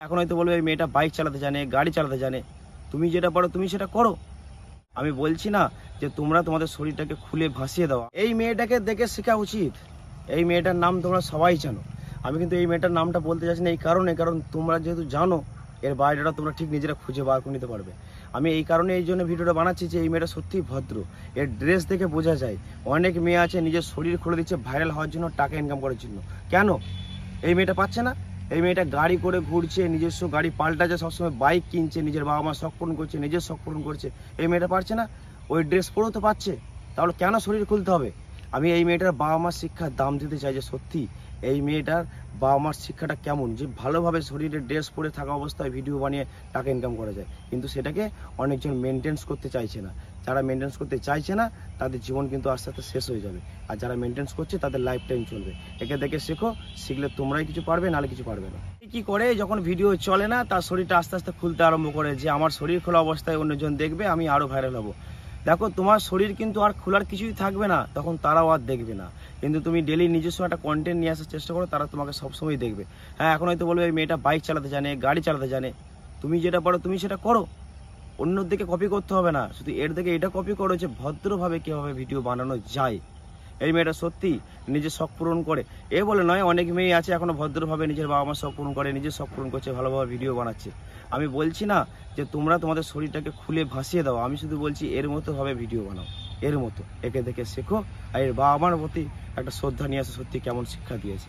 এখন হয়তো বলবে এই মেয়েটা বাইক চালাতে জানে, গাড়ি চালাতে জানে। তুমি যেটা পারো তুমি সেটা করো। আমি বলছি না যে তোমরা তোমাদের শরীরটাকে খুলে ভাসিয়ে দাও। এই মেয়েটাকে দেখে শেখা উচিত। এই মেয়েটার নাম তোমরা সবাই জানো। আমি কিন্তু এই মেয়েটার নামটা বলতে চাইছি না এই কারণে, কারণ তোমরা যেহেতু জানো এর বায়োডাটা তোমরা ঠিক নিজেরা খুঁজে বার করে নিতে পারবে। আমি এই কারণে এই জন্য ভিডিওটা বানাচ্ছি যে এই মেয়েটা সত্যিই ভদ্র। এর ড্রেস দেখে বোঝা যায়। অনেক মেয়ে আছে নিজের শরীর খুলে দিচ্ছে ভাইরাল হওয়ার জন্য, টাকা ইনকাম করার জন্য। কেন এই মেয়েটা পাচ্ছে না? এই মেয়েটা গাড়ি করে ঘুরছে, নিজস্ব গাড়ি পাল্টাচ্ছে, সবসময় বাইক কিনছে, নিজের বাবা মা শখ পূরণ করছে, নিজের শখ পূরণ করছে। এই মেয়েটা পারছে না? ওই ড্রেস পরেও তো পাচ্ছে। তাহলে কেন শরীর খুলতে হবে? আমি এই মেয়েটার বাবা মার শিক্ষার দাম দিতে চাই যে সত্যি এই মেয়েটার বাবা মার শিক্ষাটা কেমন, যে ভালোভাবে শরীরে ড্রেস পরে থাকা অবস্থায় ভিডিও বানিয়ে টাকা ইনকাম করা যায়। কিন্তু সেটাকে অনেকজন মেনটেন্স করতে চাইছে না। যারা মেনটেন্স করতে চাইছে না তাদের জীবন কিন্তু আস্তে আস্তে শেষ হয়ে যাবে, আর যারা মেনটেন্স করছে তাদের লাইফ টাইম চলবে। একে দেখে শেখো, শিখলে তোমরাই কিছু পারবে, নাহলে কিছু পারবে না। কি করে যখন ভিডিও চলে না তার শরীরটা আস্তে আস্তে খুলতে আরম্ভ করে, যে আমার শরীর খোলা অবস্থায় অন্যজন দেখবে, আমি আরও ভাইরাল হবো। দেখো তোমার শরীর কিন্তু আর খোলার কিছুই থাকবে না, তখন তারাও আর দেখবে না। কিন্তু তুমি ডেলি নিজস্ব একটা কন্টেন্ট নিয়ে আসার চেষ্টা করো, তারা তোমাকে সবসময় দেখবে। হ্যাঁ, এখন হয়তো বলবে এই মেয়েটা বাইক চালাতে জানে, গাড়ি চালাতে জানে। তুমি যেটা পারো তুমি সেটা করো। অন্যর দিকে কপি করতে হবে না, শুধু এর দিকে এটা কপি করো যে ভদ্রভাবে কীভাবে ভিডিও বানানো যায়। এই মেয়েটা সত্যি নিজের শখ পূরণ করে, এ বলে নয়, অনেক মেয়ে আছে এখনো ভদ্রভাবে নিজের বাবা মার শখ পূরণ করে, নিজের শখ পূরণ করছে, ভালোভাবে ভিডিও বানাচ্ছে। আমি বলছি না যে তোমরা তোমাদের শরীরটাকে খুলে ভাসিয়ে দাও, আমি শুধু বলছি এর মতো ভাবে ভিডিও বানাও, এর মতো। একে দেখে শেখো, আর এর বাবা মার প্রতি একটা শ্রদ্ধা নিয়ে আসে, সত্যি কেমন শিক্ষা দিয়েছে।